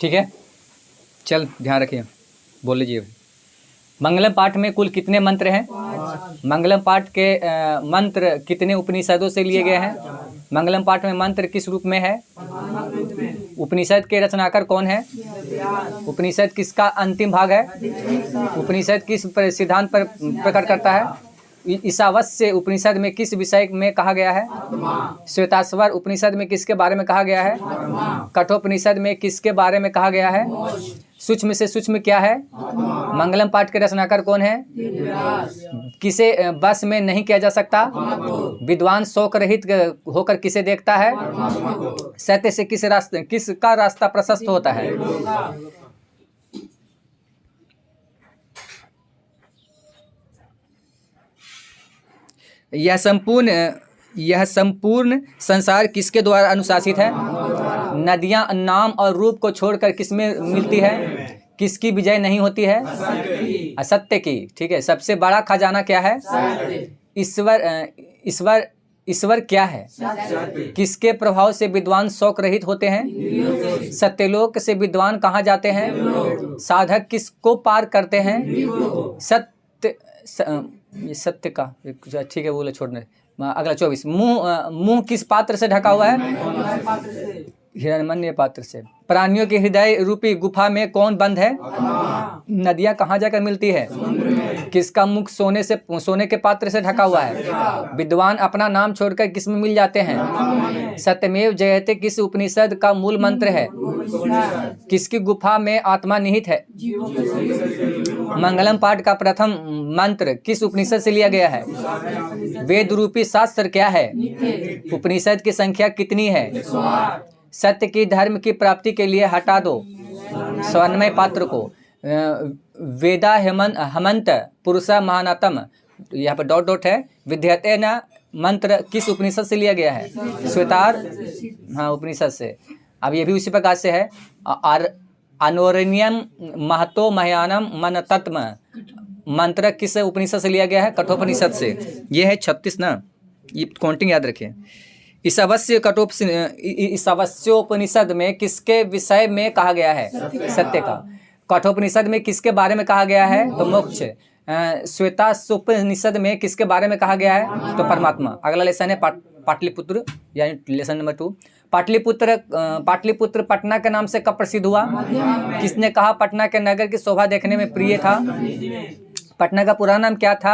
ठीक है, चल ध्यान रखिए, बोल लीजिए। मंगलम पाठ में कुल कितने मंत्र हैं? मंगलम पाठ के मंत्र कितने उपनिषदों से लिए गए हैं? मंगलम पाठ में मंत्र किस रूप में है? उपनिषद के रचनाकार कौन है? उपनिषद किसका अंतिम भाग है? उपनिषद किस सिद्धांत पर प्रकट करता है? ईशावास्य उपनिषद में किस विषय में कहा गया है? श्वेताश्वर उपनिषद में किसके बारे में कहा गया है? कठोपनिषद में किसके बारे में कहा गया है? सूक्ष्म से सूक्ष्म क्या है? मंगलम पाठ के रचनाकार कौन है? किसे बस में नहीं किया जा सकता? विद्वान शोक रहित होकर किसे देखता है? सत्य से किसका रास्ता प्रशस्त होता है? यह संपूर्ण संसार किसके द्वारा अनुशासित है? नदियां नाम और रूप को छोड़कर किसमें मिलती है? किसकी विजय नहीं होती है? असत्य की। ठीक है, सबसे बड़ा खजाना क्या है? ईश्वर क्या है? किसके प्रभाव से विद्वान शौक रहित होते हैं? सत्यलोक से विद्वान कहाँ जाते हैं? साधक किसको पार करते हैं? सत्य का ठीक है, बोले छोड़ने। अगला 24, मुंह किस पात्र से ढका हुआ है? हिरण्मय पात्र से। प्राणियों के हृदय रूपी गुफा में कौन बंद है? नदियां कहाँ जाकर मिलती है? किसका मुख सोने के पात्र से ढका हुआ है? विद्वान अपना नाम छोड़कर किसमें मिल जाते हैं? सत्यमेव जयते किस उपनिषद का मूल मंत्र है? किसकी गुफा में आत्मा निहित है? मंगलम पाठ का प्रथम मंत्र किस उपनिषद से लिया गया है? वेद रूपी शास्त्र क्या है? उपनिषद की संख्या कितनी है? सत्य की धर्म की प्राप्ति के लिए हटा दो स्वर्णमय पात्र को। वेदा हेमंत पुरुषा महानतम, यहाँ पर डॉट है। विद्यते न मंत्र किस उपनिषद से लिया गया है? श्वेतार उपनिषद से। अब ये भी उसी प्रकार से है। अनोरण्यम महतो महयानम मन तत्म मंत्र किस उपनिषद से लिया गया है? कठोपनिषद से। ये है 36 ना, ये काउंटिंग याद रखें। ईशावास्योपनिषद में किसके विषय में कहा गया है? सत्य का। कठोपनिषद में किसके बारे में कहा गया है? तो मोक्ष। श्वेताश्वोपनिषद में किसके बारे में कहा गया है? तो परमात्मा। अगला लेसन है पाटलिपुत्र, यानी लेसन नंबर 2। पाटलिपुत्र पटना के नाम से कब प्रसिद्ध हुआ? किसने कहा पटना के नगर की शोभा देखने में प्रिय था? पटना का पुराना नाम क्या था?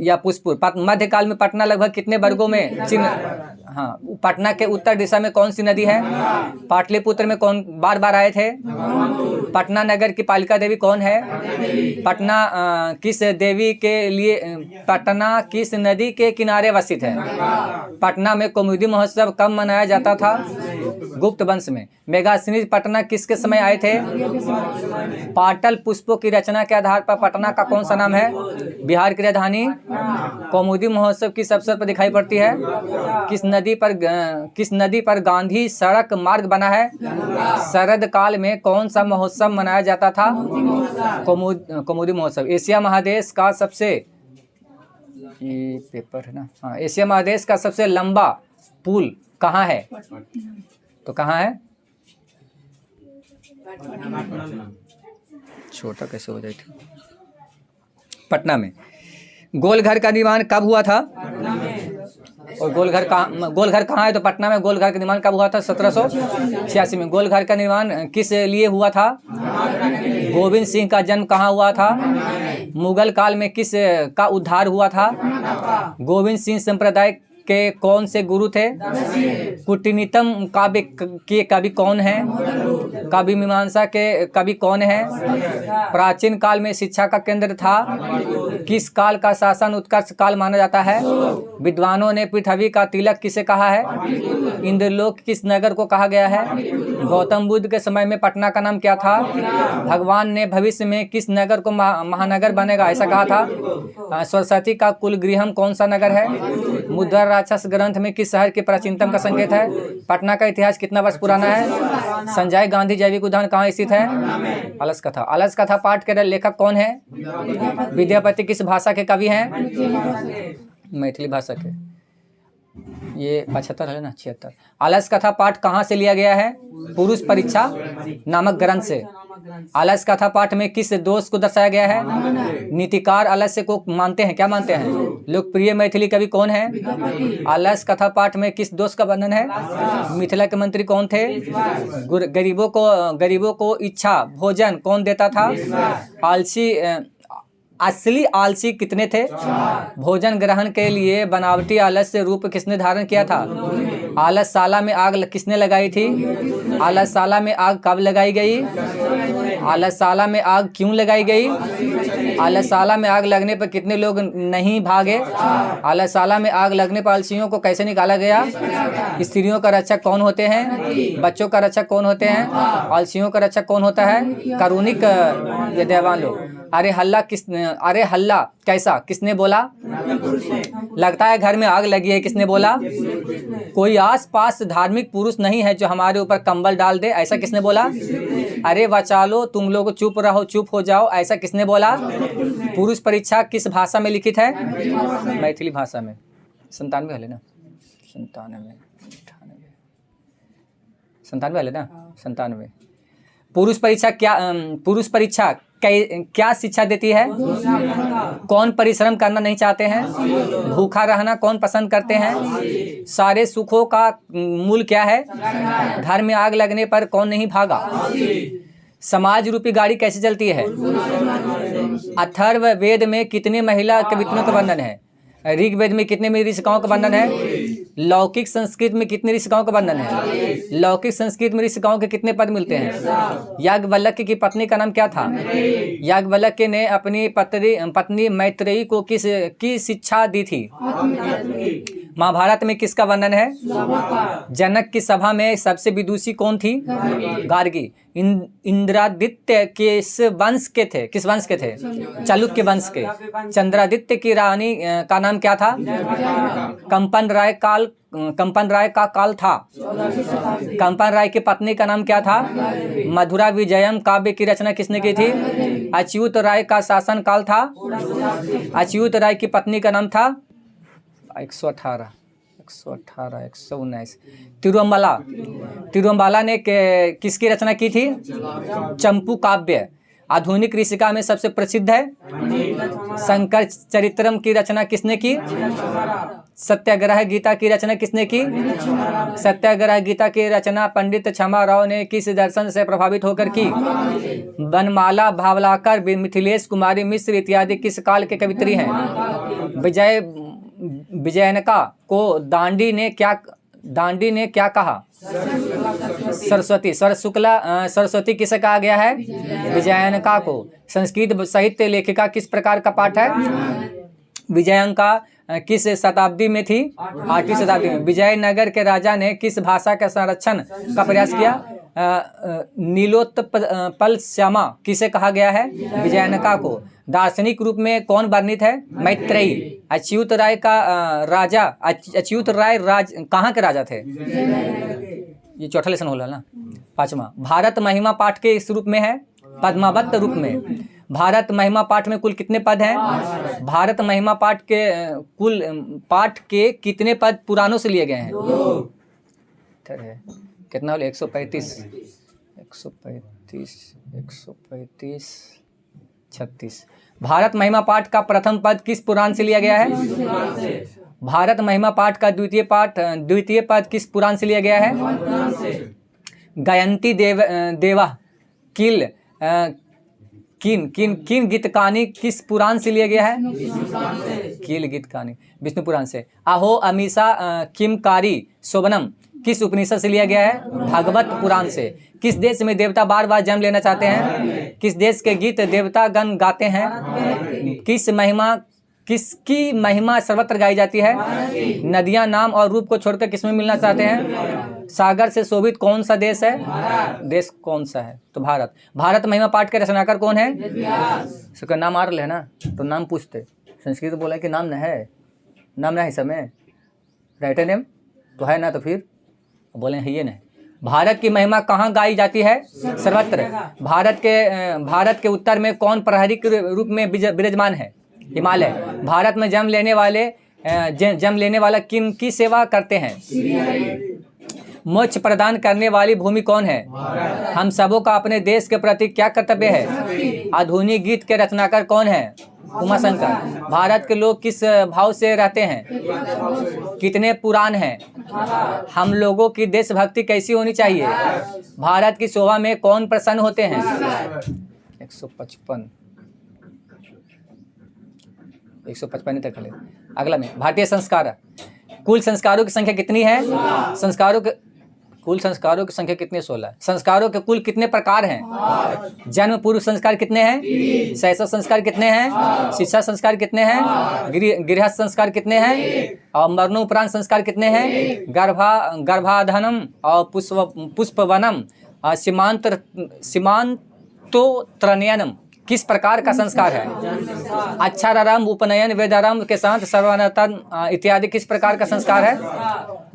या पुष्पुर। मध्यकाल में पटना लगभग कितने वर्गों में पटना के उत्तर दिशा में कौन सी नदी है? पाटलिपुत्र में कौन बार आए थे? पटना नगर की पालिका देवी कौन है? पटना किस देवी के लिए? पटना किस नदी के किनारे अवस्थित है? पटना में कौमुदी महोत्सव कब मनाया जाता था? गुप्त वंश में। मेगास्थनीज पटना किसके समय आए थे? पाटल पुष्पों की रचना के आधार पर पटना का कौन सा नाम है? बिहार की राजधानी। कौमुदी महोत्सव किस अवसर पर दिखाई पड़ती है? किस नदी पर गांधी सड़क मार्ग बना है? शरद काल में कौन सा महोत्सव मनाया जाता था? कौमुदी महोत्सव। एशिया महादेश का सबसे, ये पेपर है ना, एशिया महादेश का सबसे लंबा पुल कहाँ है? तो कहाँ है? छोटा कैसे हो जाए थे? पटना में। गोलघर का निर्माण कब हुआ था? और गोलघर कहाँ है? तो पटना में। गोलघर का निर्माण कब हुआ था? 1786 में। गोलघर का निर्माण किस लिए हुआ था? गोविंद सिंह का जन्म कहाँ हुआ था? मुगल काल में किस का उद्धार हुआ था? गोविंद सिंह संप्रदाय के कौन से गुरु थे? कुटिनितम काव्य के कवि कौन है? काव्य मीमांसा के कवि कौन है? प्राचीन काल में शिक्षा का केंद्र था। किस काल का शासन उत्कर्ष काल माना जाता है? विद्वानों ने पृथ्वी का तिलक किसे कहा है? इंद्रलोक किस नगर को कहा गया है? गौतम बुद्ध के समय में पटना का नाम क्या था? भगवान ने भविष्य में किस नगर को महानगर बनेगा ऐसा कहा था? सरस्वती का कुल गृहम कौन सा नगर है? मुद्रा राक्षस ग्रंथ में किस शहर के प्राचीनतम का संकेत है? पटना का इतिहास कितना वर्ष पुराना है? संजय गांधी जैविक उद्यान कहाँ स्थित है? अलस कथा। अलस कथा पाठ के लेखक कौन है? विद्यापति किस भाषा के कवि हैं? मैथिली भाषा के। ये 75 है ना, 76। अलस कथा पाठ कहाँ से लिया गया है? पुरुष परीक्षा नामक ग्रंथ से। आलस्य कथा पाठ में किस दोष को दर्शाया गया है? नीतिकार आलस्य को मानते हैं, क्या मानते हैं? लोकप्रिय मैथिली कवि कौन है? आलस्य कथा पाठ में किस दोष का वर्णन है? मिथिला के मंत्री कौन थे? गरीबों को इच्छा भोजन कौन देता था? असली आलसी कितने थे? भोजन ग्रहण के लिए बनावटी आलस्य रूप किसने धारण किया था? आलसशाला में आग किसने लगाई थी? आलसशाला में आग कब लगाई गई? आलसशाला में आग क्यों लगाई गई? आलसशाला में आग लगने पर कितने लोग नहीं भागे? आलसशाला में आग लगने पर आलसियों को कैसे निकाला गया? स्त्रियों का रक्षक कौन होते हैं? बच्चों का रक्षक कौन होते हैं? आलसियों का रक्षक कौन होता है? कारुणिक ये देवान लोग। अरे हल्ला कैसा किसने बोला? लगता है घर में आग लगी है, किसने बोला? कोई आस पास धार्मिक पुरुष नहीं है जो हमारे ऊपर कंबल डाल दे, ऐसा किसने बोला? अरे बचालो तुम लोग चुप रहो, चुप हो जाओ, ऐसा किसने बोला? पुरुष परीक्षा किस भाषा में लिखित है? मैथिली भाषा में। 97 वाले ना, 97 वाले ना, 97। पुरुष परीक्षा क्या शिक्षा देती है? कौन परिश्रम करना नहीं चाहते हैं? भूखा रहना कौन पसंद करते हैं? सारे सुखों का मूल क्या है? घर में आग लगने पर कौन नहीं भागा? समाज रूपी गाड़ी कैसे चलती है? अथर्व वेद में कितने महिला कवित्रियों का वर्णन है? ऋग्वेद में कितने ऋषिकाओं का वर्णन है? लौकिक संस्कृत में कितने ऋषिकाओं का वर्णन है? लौकिक संस्कृत में ऋषिकाओं के कितने पद मिलते हैं? याज्ञवल्क्य की पत्नी का नाम क्या था? याज्ञवल्क्य ने अपनी पत्नी मैत्रेयी को की शिक्षा दी थी? महाभारत में किसका वर्णन है? जनक की सभा में सबसे विदुषी कौन थी? गार्गी। इंद्रादित्य किस वंश के थे? चालुक्य वंश के। चंद्रादित्य की रानी का नाम क्या था? कंपन राय का काल था। कंपन राय की पत्नी का नाम क्या था? मधुरा विजयम काव्य की रचना किसने की थी? अच्युत राय का शासन काल था। अच्युत राय की पत्नी का नाम था 118, 119। तिरुअम्बाला ने किसकी रचना की थी? चंपू काव्य। आधुनिक ऋषिका में सबसे प्रसिद्ध है? शंकर चरित्रम की रचना किसने की? सत्याग्रह गीता की रचना किसने की? सत्याग्रह गीता की रचना पंडित क्षमा राव ने किस दर्शन से प्रभावित होकर की? बनमाला, भावलाकर, मिथिलेश कुमारी मिश्र इत्यादि किस काल के कवित्री हैं? विजयनका को दांडी ने क्या कहा? सरस्वती। सरस्वती किसे कहा गया है? विजयनका को। संस्कृत साहित्य लेखिका किस प्रकार का पाठ है? विजयनका किस शताब्दी में थी? 8वीं शताब्दी में। विजयनगर के राजा ने किस भाषा का संरक्षण का प्रयास किया? नीलोत्पल श्यामा किसे कहा गया है? विजयनका को। दार्शनिक रूप में कौन वर्णित है? मैत्रेयी। अच्युत राय कहाँ के राजा थे? ये चौथा लेसन होला ना। 5वां। भारत महिमा पाठ के इस रूप में है? पद्मावत रूप में। भारत महिमा पाठ में कुल कितने पद हैं? भारत महिमा पाठ के कितने पद पुराणों से लिए गए हैं? कितना बोले? 135, 36। भारत महिमा पाठ का प्रथम पद किस पुराण से लिया गया है? भारत महिमा पाठ का द्वितीय पद किस पुराण से लिया गया है? गायंती देवा किन गीतकानी किस पुराण से लिया गया है? किल गीतकानी विष्णु पुराण से। अहो अमीषा किमकारी शोभनम किस उपनिषद से लिया गया है? भागवत पुराण से। किस देश में देवता बार बार जन्म लेना चाहते हैं? किस देश के गीत देवता गण गाते हैं? किसकी महिमा सर्वत्र गाई जाती है? नदियां नाम और रूप को छोड़कर किसमें मिलना चाहते हैं? सागर से शोभित कौन सा देश है? देश कौन सा है? तो भारत। भारत महिमा पाठ के रचनाकार कौन है? उसका नाम आ रहा है ना, तो नाम पूछते। संस्कृत बोला कि नाम न है, नाम ना है समय राइटर नेम तो है ना, तो फिर बोले है ये नहीं। भारत की महिमा कहाँ गाई जाती है? सर्वत्र। भारत के उत्तर में कौन प्रहरी के रूप में विराजमान है? हिमालय। भारत में जन्म लेने वाला किन की सेवा करते हैं? मोक्ष प्रदान करने वाली भूमि कौन है? हम सबों का अपने देश के प्रति क्या कर्तव्य है? आधुनिक गीत के रचनाकार कौन है? उमाशंकर। भारत के लोग किस भाव से रहते हैं? कितने पुराण हैं? हम लोगों की देशभक्ति कैसी होनी चाहिए? भारत की शोभा में कौन प्रसन्न होते हैं? 155 तक खड़े। अगला में भारतीय संस्कार। कुल संस्कारों की संख्या कितनी है? कुल संस्कारों की संख्या कितनी? 16। संस्कारों के कुल कितने प्रकार हैं? जन्म पूर्व संस्कार कितने हैं? शैशव संस्कार कितने हैं? शिक्षा संस्कार कितने हैं? गृहस्थ संस्कार कितने हैं? और मरणोपरांत संस्कार कितने हैं? गर्भाधानम और पुष्पवनम और सीमांतोत्तरनयनम किस प्रकार का संस्कार है? अक्षरारंभ, उपनयन, वेदारंभ के साथ सर्वानर्तन इत्यादि किस प्रकार का संस्कार है?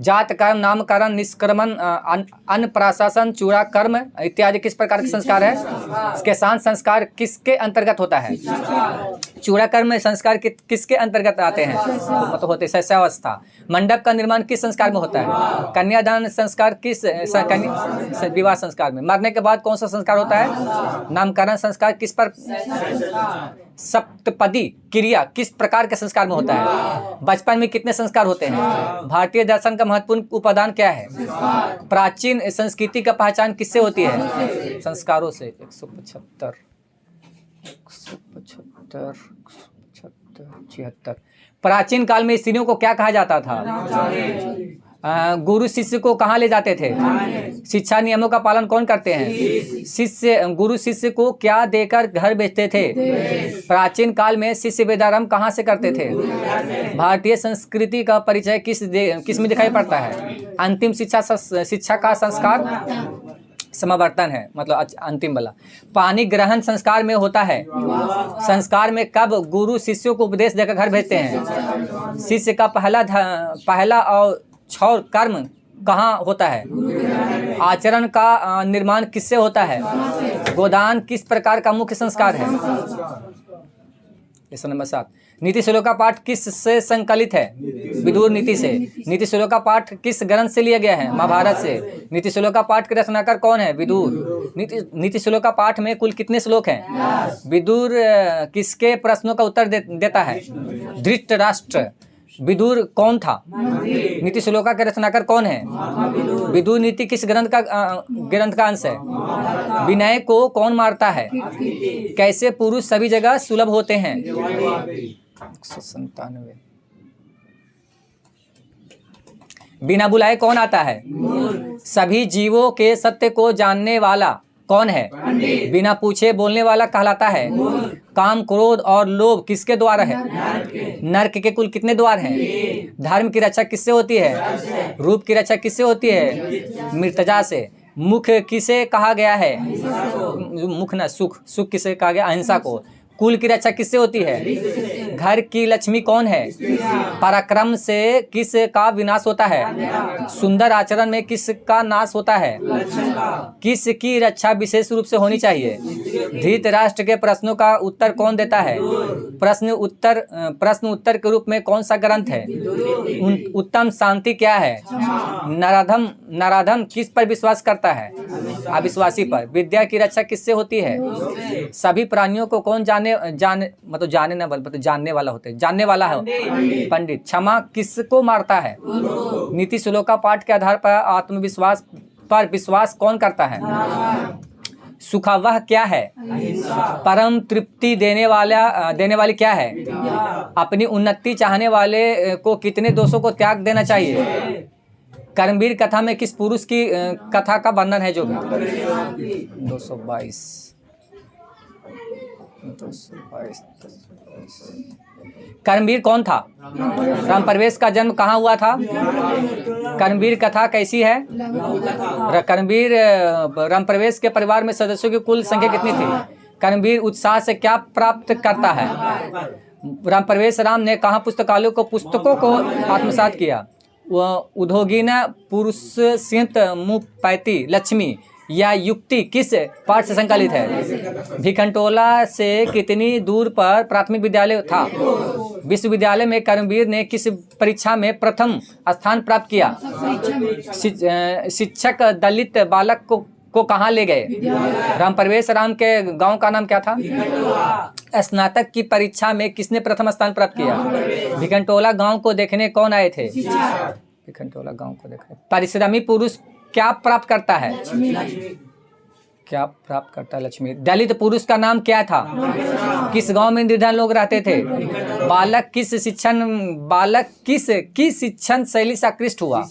जात कर्म, नामकरण, निष्क्रमण, अन्नप्राशन, चूड़ा कर्म इत्यादि किस प्रकार का संस्कार है? इसके साथ संस्कार किसके अंतर्गत होता है? चूड़ा कर्म संस्कार किसके अंतर्गत आते हैं? मतलब होते शैशवावस्था। मंडप का निर्माण किस संस्कार में होता है? कन्यादान संस्कार किस विवाह संस्कार में? मरने के बाद कौन सा संस्कार होता है? नामकरण संस्कार किस पर? सप्तपदी क्रिया किस प्रकार के संस्कार में होता है? बचपन में कितने संस्कार होते हैं? भारतीय दर्शन का महत्वपूर्ण उपादान क्या है? प्राचीन संस्कृति का पहचान किससे होती है? संस्कारों से। 175 76। प्राचीन काल में स्त्रियों को क्या कहा जाता था? गुरु शिष्य को कहाँ ले जाते थे? शिक्षा नियमों का पालन कौन करते हैं? गुरु शिष्य को क्या देकर घर भेजते थे? प्राचीन काल में शिष्य वेदारंभ कहाँ से करते थे? भारतीय संस्कृति का परिचय किस में दिखाई पड़ता है? अंतिम शिक्षा का संस्कार समावर्तन है, मतलब अंतिम वाला। पानी ग्रहण संस्कार में होता है। संस्कार में कब गुरु शिष्यों को उपदेश देकर घर भेजते हैं? शिष्य का पहला और छौर कर्म कहाँ होता है? आचरण का निर्माण किससे होता है? गोदान किस प्रकार का मुख्य संस्कार है? नंबर 7। नीति श्लोक का पाठ किस से संकलित है? विदुर नीति से। नीति श्लोक का पाठ किस ग्रंथ से लिया गया है? महाभारत से। नीति श्लोक का पाठ के रचनाकार कौन है? विदुर। नीति श्लोक का पाठ में कुल कितने श्लोक हैं? विदुर किसके प्रश्नों का उत्तर देता है? धृतराष्ट्र। विदुर कौन था? नीति श्लोका के रचनाकार कौन है? विदुर नीति किस ग्रंथ का अंश है? विनय को कौन मारता है? कैसे पुरुष सभी जगह सुलभ होते हैं? 197। बिना बुलाए कौन आता है? सभी जीवों के सत्य को जानने वाला कौन है? बिना पूछे बोलने वाला कहलाता है। काम, क्रोध और लोभ किसके द्वार है? नरक के कुल कितने द्वार हैं? धर्म की रक्षा किससे होती है? रूप की रक्षा किससे होती है? मृतजा से। मुख किसे कहा गया है? मुख न सुख। सुख किसे कहा गया? अहिंसा को। कुल की रक्षा किससे होती है? घर की लक्ष्मी कौन है? पराक्रम से किस का विनाश होता है? सुंदर आचरण में किस का नाश होता है? किस की रक्षा विशेष रूप से होनी चाहिए? धृतराष्ट्र के प्रश्नों का उत्तर कौन देता है? प्रश्न उत्तर के रूप में कौन सा ग्रंथ है? उत्तम शांति क्या है? नराधम किस पर विश्वास करता है? अविश्वासी पर। विद्या की रक्षा किससे होती है? सभी प्राणियों को कौन जानने वाला होता है? जानने वाला है पंडित। क्षमा किसको मारता है? नीति श्लोक का पाठ के आधार पर आत्मविश्वास पर विश्वास कौन करता है? सुखावह क्या है? परम तृप्ति देने वाली क्या है? अपनी उन्नति चाहने वाले को कितने दोषों को त्याग देना चाहिए? कर्मवीर कथा में किस पुरुष की कथा का वर्णन है? जो 222। कर्मवीर कौन था? राम प्रवेश का जन्म कहाँ हुआ था? कर्मवीर कथा कैसी है? कर्मवीर राम प्रवेश के परिवार में सदस्यों की कुल संख्या कितनी थी? कर्मवीर उत्साह से क्या प्राप्त करता है? राम प्रवेश राम ने कहाँ पुस्तकों को आत्मसात किया? उद्योगिना पुरुष सिंत मुपैती लक्ष्मी या युक्ति किस पाठ से संकलित है? भिखंटोला से कितनी दूर पर प्राथमिक विद्यालय था? विश्वविद्यालय में कर्मवीर ने किस परीक्षा में प्रथम स्थान प्राप्त किया? शिक्षक दलित बालक को कहाँ ले गए? राम प्रवेश राम के गांव का नाम क्या था? स्नातक की परीक्षा में किसने प्रथम स्थान प्राप्त किया? भिखनटोला गांव को देखने कौन आए थे? भिखनटोला गांव को देखने। परिश्रमी पुरुष क्या प्राप्त करता है? क्या प्राप्त करता है? लक्ष्मी। दलित पुरुष का नाम क्या था? किस गांव में निर्धन लोग रहते थे? बालक किस शिक्षण शैली से आकृष्ट हुआ?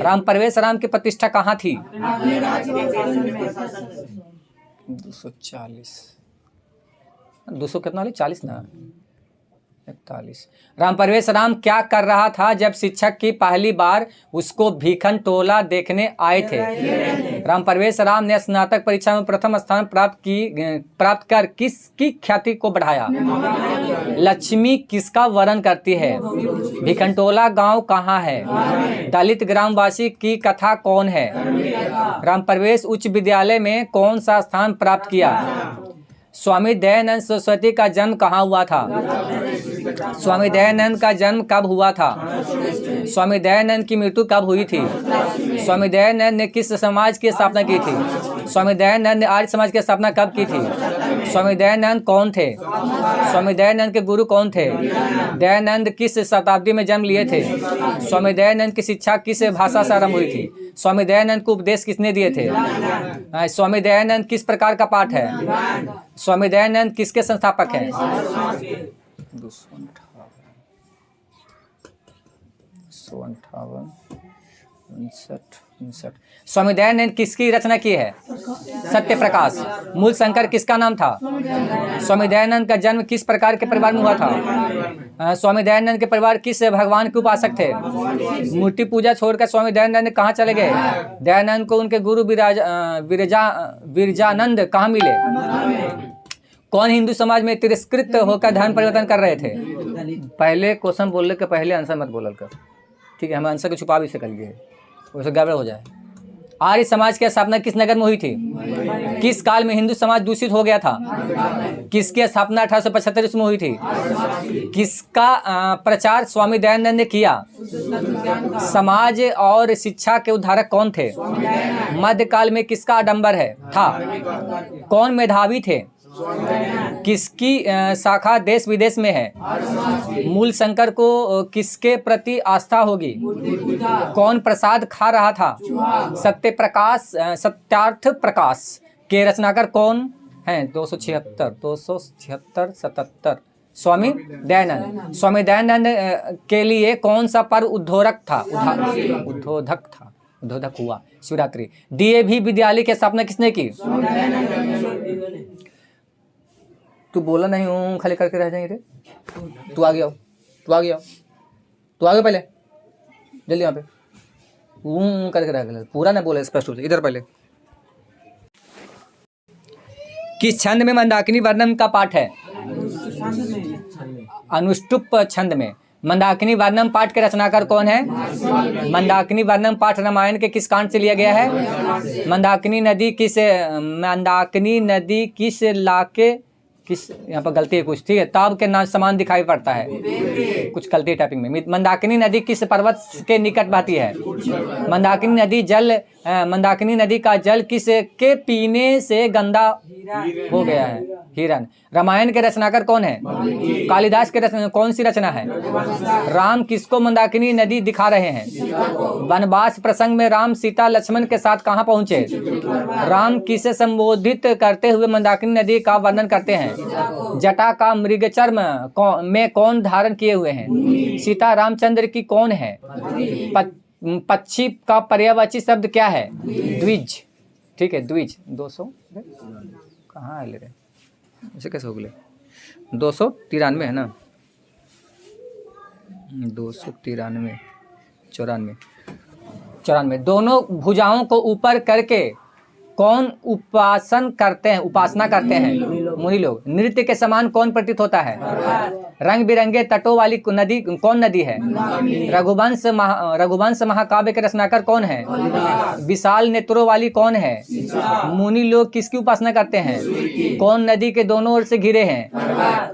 राम प्रवेश राम की प्रतिष्ठा कहाँ थी? 240 200 कितना? 40 ना 41। राम प्रवेश राम क्या कर रहा था जब शिक्षक की पहली बार उसको भिखनटोला देखने आए थे? राम प्रवेश राम ने स्नातक परीक्षा में प्रथम स्थान प्राप्त कर किसकी ख्याति को बढ़ाया? लक्ष्मी किसका वर्णन करती है? भिखनटोला गांव कहाँ है? दलित ग्रामवासी की कथा कौन है? राम प्रवेश उच्च विद्यालय में कौन सा स्थान प्राप्त किया? स्वामी दयानंद सरस्वती का जन्म कहाँ हुआ था? स्वामी दयानंद का जन्म कब हुआ था? स्वामी दयानंद की मृत्यु कब हुई थी? स्वामी दयानंद ने किस समाज की स्थापना की थी? स्वामी दयानंद ने आर्य समाज की स्थापना कब की थी? स्वामी दयानंद कौन थे? स्वामी दयानंद के गुरु कौन थे? दयानंद किस शताब्दी में जन्म लिए थे? स्वामी दयानंद की शिक्षा किस भाषा से आरंभ हुई थी? स्वामी दयानंद को उपदेश किसने दिए थे? स्वामी दयानंद किस प्रकार का पाठ है? स्वामी दयानंद किसके संस्थापक हैं? 258 स्वामी दयानंद किसकी रचना की है? सत्य प्रकाश। मूल शंकर किसका नाम था? स्वामी दयानंद का जन्म किस प्रकार के परिवार में हुआ था? स्वामी दयानंद के परिवार किस भगवान के उपासक थे? मूर्ति पूजा छोड़कर स्वामी दयानंद कहाँ चले गए? दयानंद को उनके गुरु विरजानंद कहाँ मिले? कौन हिंदू समाज में तिरस्कृत होकर धर्म परिवर्तन कर रहे थे? पहले क्वेश्चन बोलने के पहले आंसर मत बोलल कर, ठीक है? हम आंसर को छुपा भी सकल गए, उससे गड़बड़ हो जाए। आर्य समाज की स्थापना किस नगर में हुई थी? किस काल में हिंदू समाज दूषित हो गया था? किसकी स्थापना 1875 में हुई थी? किसका प्रचार स्वामी दयानंद ने किया? समाज और शिक्षा के उद्धारक कौन थे? मध्यकाल में किसका आडंबर था? कौन मेधावी थे? किसकी शाखा देश विदेश में है? मूल शंकर को किसके प्रति आस्था होगी? कौन प्रसाद खा रहा था? सत्यार्थ प्रकाश के रचनाकार कौन हैं? 276 77। स्वामी दयानंद। स्वामी दयानंद के लिए कौन सा पर्व उद्बोधक हुआ? शिवरात्रि। डीएवी विद्यालय की स्थापना किसने की? तू बोला नहीं हूँ, खाली करके रह जाएंगे रे। तू आगे आओ, तू आगे पहले जल्दी यहाँ पे करके रह गया, पूरा ना बोले स्पष्ट रूप से। इधर पहले किस छंद में मंदाकिनी वर्णन का पाठ है? अनुष्टुप छंद में। मंदाकिनी वर्णन पाठ के रचनाकार कौन है? मंदाकिनी वर्णन पाठ रामायण के किस कांड से लिया गया है? मंदाकिनी नदी किस इलाके यहाँ पर गलती है कुछ, ठीक है? ताब के नाम समान दिखाई पड़ता है, कुछ गलती टाइपिंग में। मंदाकिनी नदी किस पर्वत के निकट बहती है? मंदाकिनी नदी का जल किस के पीने से गंदा हो गया है? हिरण। रामायण के रचनाकार कौन है? कालिदास के कौन सी रचना है? राम किसको मंदाकिनी नदी दिखा रहे हैं? वनवास प्रसंग में राम सीता लक्ष्मण के साथ कहाँ पहुँचे? राम किसे संबोधित करते हुए मंदाकिनी नदी का वर्णन करते हैं? जटा का मृगचर्म में कौन धारण किए हुए हैं? सीता रामचंद्र की कौन है? पक्षी का पर्यायवाची शब्द क्या है? द्विज, ठीक है? द्विज। 200 कहाँ ले रहे, ऐसे कैसे हो गए? 293 है ना? 293 94। दोनों भुजाओं को ऊपर करके कौन उपासना करते हैं? मुनि लोग। नृत्य के समान कौन प्रतीत होता है? रंग बिरंगे तटों वाली नदी कौन नदी है? रघुवंश महाकाव्य के रचनाकार कौन है? विशाल नेत्रों वाली कौन है? मुनि लोग किसकी उपासना करते हैं? कौन नदी के दोनों ओर से घिरे हैं?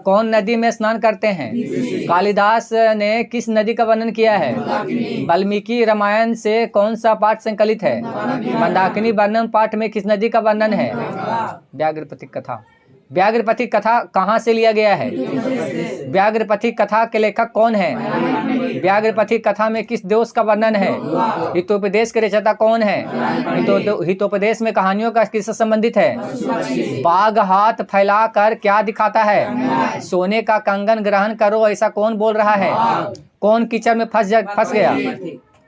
कौन नदी में स्नान करते हैं? कालिदास ने किस नदी का वर्णन किया है? वाल्मीकि रामायण से कौन सा पाठ संकलित है? मंदाकिनी वर्णन पाठ में किस नदी का वर्णन है? व्याघ्रपति कथा। व्याघ्रपति कथा कहाँ से लिया गया है? व्याघ्रपति कथा के लेखक कौन है? व्याघ्रपति कथा में किस दोष का वर्णन है? हितोपदेश के रचयिता कौन है? हितोपदेश में कहानियों का किससे संबंधित है? बाघ हाथ फैलाकर क्या दिखाता है? सोने का कंगन ग्रहण करो ऐसा कौन बोल रहा है? कौन कीचड़ में फंस गया?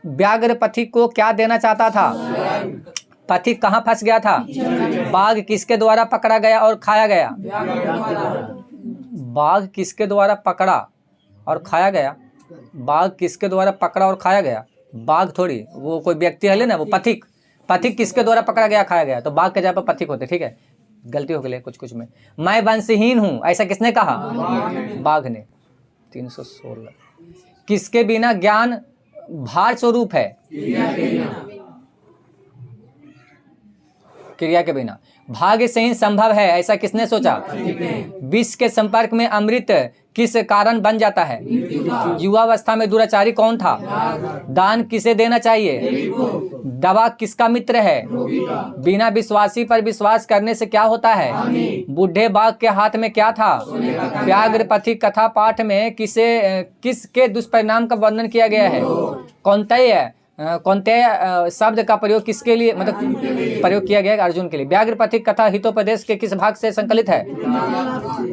व्याघ्रपति को क्या देना चाहता था? पथिक कहाँ फंस गया था? बाघ किसके द्वारा पकड़ा गया और खाया गया? बाघ किसके द्वारा पकड़ा और खाया गया? बाघ किसके द्वारा पकड़ा और खाया गया? बाघ थोड़ी, वो कोई व्यक्ति है ना, वो पथिक। पथिक किसके द्वारा पकड़ा गया खाया गया? तो बाघ के जगह पर पथिक होते। ठीक है, गलती हो गई कुछ में। मैं वंशहीन हूँ ऐसा किसने कहा? बाघ ने। 316। किसके बिना ज्ञान भार स्वरूप है? क्रिया के बिना। भाग्य से ही संभव है ऐसा किसने सोचा? विष के संपर्क में अमृत किस कारण बन जाता है? युवावस्था में दुराचारी कौन था? दान किसे देना चाहिए? दवा किसका मित्र है? बिना विश्वासी पर विश्वास करने से क्या होता है? बूढ़े बाघ के हाथ में क्या था? व्याघ्रपति कथा पाठ में किसके दुष्परिणाम का वर्णन किया गया है? कौनते शब्द का प्रयोग किसके लिए प्रयोग किया गया? अर्जुन के लिए। व्याघ्रपति कथा हितोपदेश के किस भाग से संकलित है?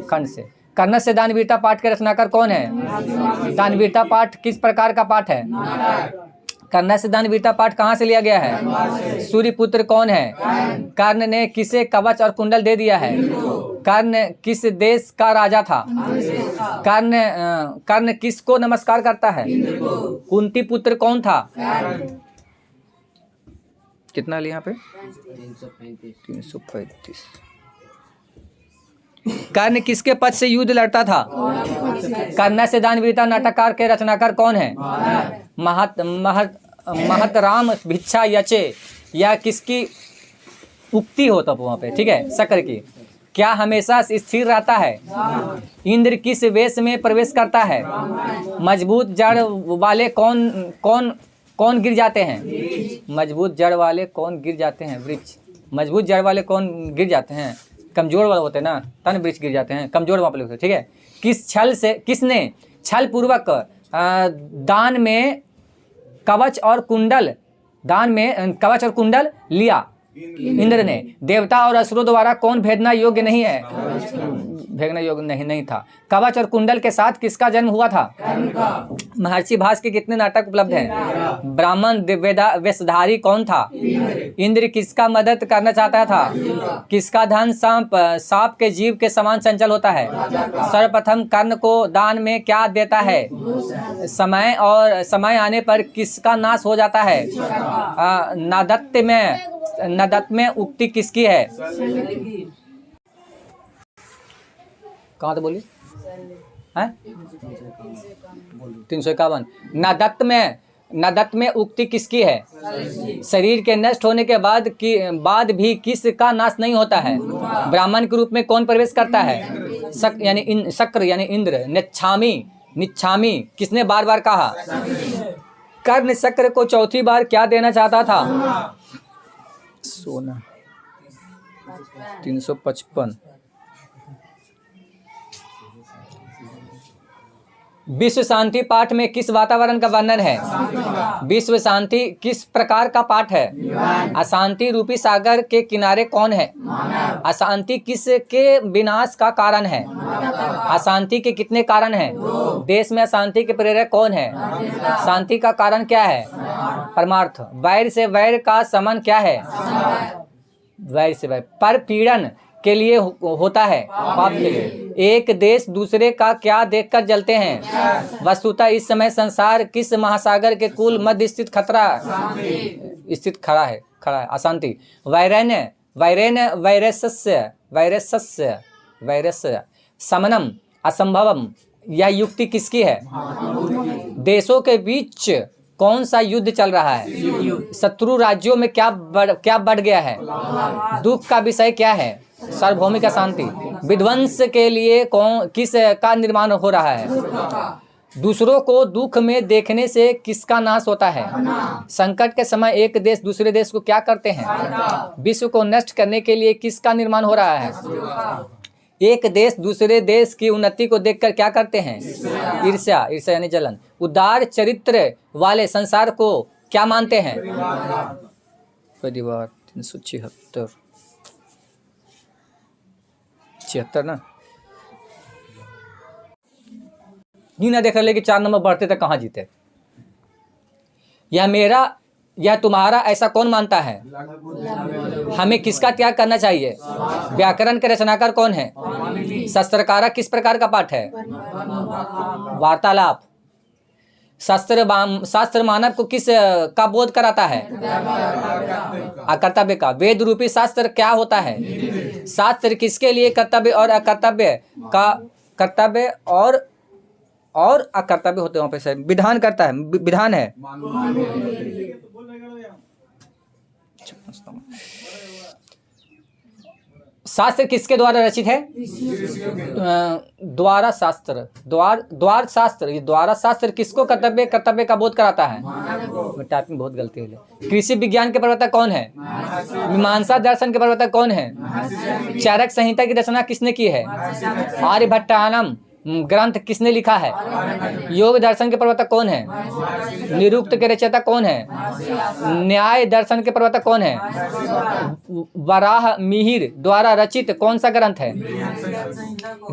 खंड से। कर्ण से दानवीरता पाठ के रचनाकार कौन है? दानवीरता पाठ किस प्रकार का पाठ है? कर्ण से दानवीरता पाठ कहाँ से लिया गया है? सूर्यपुत्र कौन है? कर्ण ने किसे कवच और कुंडल दे दिया है? कर्ण किस देश का राजा था? कर्ण किसको नमस्कार करता है? कुंती पुत्र कौन था? कितना लिया यहाँ पे? 335। कर्ण किसके पक्ष से युद्ध लड़ता था? कर्ण से दानवीरता नाटककार के रचनाकार कौन है? महतराम भिक्षा यचे, या किसकी उक्ति हो तब वहाँ पे? ठीक है, शक्र की। क्या हमेशा स्थिर रहता है? इंद्र किस वेश में प्रवेश करता है? मजबूत जड़ वाले कौन गिर जाते हैं? मजबूत जड़ वाले कौन गिर जाते हैं? वृक्ष। मजबूत जड़ वाले कौन गिर जाते हैं? कमजोर वाले होते हैं ना, तन वृक्ष गिर जाते हैं, कमजोर वाले होते हैं। ठीक है। किसने छल पूर्वक दान में कवच और कुंडल लिया? इंद्र ने। देवता और असुरों द्वारा कौन भेदना योग्य नहीं है? भेदना योग्य नहीं था। कवच और कुंडल के साथ किसका जन्म हुआ था? महर्षि भास के कितने नाटक उपलब्ध हैं? ब्राह्मण वेशधारी कौन था? इंद्र किसका मदद करना चाहता था? किसका धन सांप के जीव के समान चंचल होता है? सर्वप्रथम कर्ण को दान में क्या देता है? समय आने पर किसका नाश हो जाता है? नदत्त में उक्ति किसकी है? कहाँ तो बोलिए? 351। नदत्त में उक्ति किसकी है? शरीर के नष्ट होने के बाद भी किसका नाश नहीं होता है? ब्राह्मण के रूप में कौन प्रवेश करता है? शक्र यानी इंद्र। निच्छामी किसने बार बार कहा? कर्ण शक्र को चौथी बार क्या देना चाहता था? सोना। 355। विश्व शांति पाठ में किस वातावरण का वर्णन है? विश्व शांति किस प्रकार का पाठ है? अशांति रूपी सागर के किनारे कौन है? अशांति किसके विनाश का कारण है? अशांति के कितने कारण हैं? देश में अशांति के प्रेरक कौन है? शांति का कारण क्या है? परमार्थ। वैर से वैर का समन क्या है? वैर से वैर पर पीड़न के लिए होता है, पाप के लिए। एक देश दूसरे का क्या देखकर जलते हैं? वस्तुतः इस समय संसार किस महासागर के कुल मध्य स्थित खड़ा है? अशांति। वैरस्य समनम असंभवम, यह युक्ति किसकी है? देशों के बीच कौन सा युद्ध चल रहा है? शत्रु राज्यों में क्या बढ़ गया है? दुख का विषय क्या है? सार्वभौमिक अशांति। विध्वंस के लिए किस का निर्माण हो रहा है? दूसरों को दुख में देखने से किसका नाश होता है? संकट के समय एक देश दूसरे देश को क्या करते हैं? विश्व को नष्ट करने के लिए किसका निर्माण हो रहा है? एक देश दूसरे देश की उन्नति को देखकर क्या करते हैं? ईर्ष्या, ईर्ष्या यानी जलन। उदार चरित्र वाले संसार को क्या मानते हैं? परिवार। 376 76 ना, ही ना देख रहे कि 4 नंबर बढ़ते तक कहाँ जीते। यह मेरा, यह तुम्हारा, ऐसा कौन मानता है? हमें किसका त्याग करना चाहिए? व्याकरण के रचनाकार कौन है? शास्त्रकारा किस प्रकार का पाठ है? वार्तालाप। शास्त्र मानव को किस का बोध कराता है? अकर्तव्य का। वेद रूपी शास्त्र क्या होता है? शास्त्र किसके लिए कर्तव्य और अकर्तव्य का, कर्तव्य और अकर्तव्य होते हैं, वहाँ पे विधान करता है, विधान है। शास्त्र किसके द्वारा रचित है? द्वारा शास्त्र, द्वार शास्त्र। ये द्वारा शास्त्र किसको कर्तव्य का बोध कराता है? टाइपिंग बहुत गलती हो गई। कृषि विज्ञान के प्रवर्तक कौन है? मीमांसा दर्शन के प्रवर्तक कौन है? चारक संहिता की रचना किसने की है? आर्यभट्टानम ग्रंथ किसने लिखा है? योग दर्शन के प्रवर्तक कौन है? निरुक्त के रचयिता कौन है? न्याय दर्शन के प्रवर्तक कौन है? वराह मिहिर द्वारा रचित कौन सा ग्रंथ है?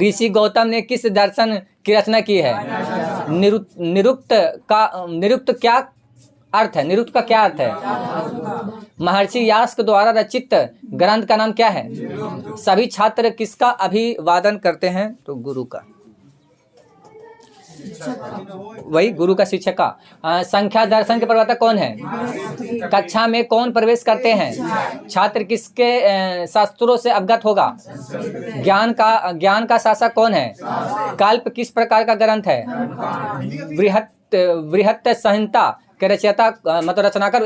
ऋषि गौतम ने किस दर्शन की रचना की है? निरुक्त क्या अर्थ है? निरुक्त का क्या अर्थ है? महर्षि यास्क द्वारा रचित ग्रंथ का नाम क्या है? सभी छात्र किसका अभिवादन करते हैं? तो गुरु का। वही गुरु का, शिक्षक का। संख्या दर्शन के प्रवर्तक कौन है? कक्षा में कौन प्रवेश करते हैं? छात्र किसके शास्त्रों से अवगत होगा? ज्ञान का शासक कौन है? कल्प किस प्रकार का ग्रंथ है? बृहत संहिता के रचयिता मतलब रचनाकार।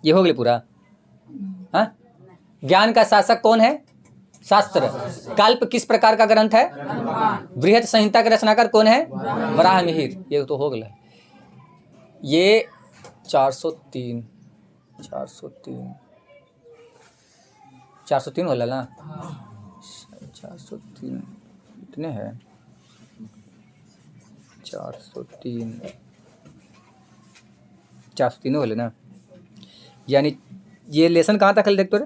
ये हो गया पूरा। हाँ, ज्ञान का शासक कौन है? शास्त्र। कल्प किस प्रकार का ग्रंथ है? बृहत संहिता के रचनाकार कौन है? वराह मिहिर। ये तो हो गया। ये 403 होला ना। 403 कितने हैं? 403 होले ना। यानी ये लेसन कहाँ तक है देख तो रे?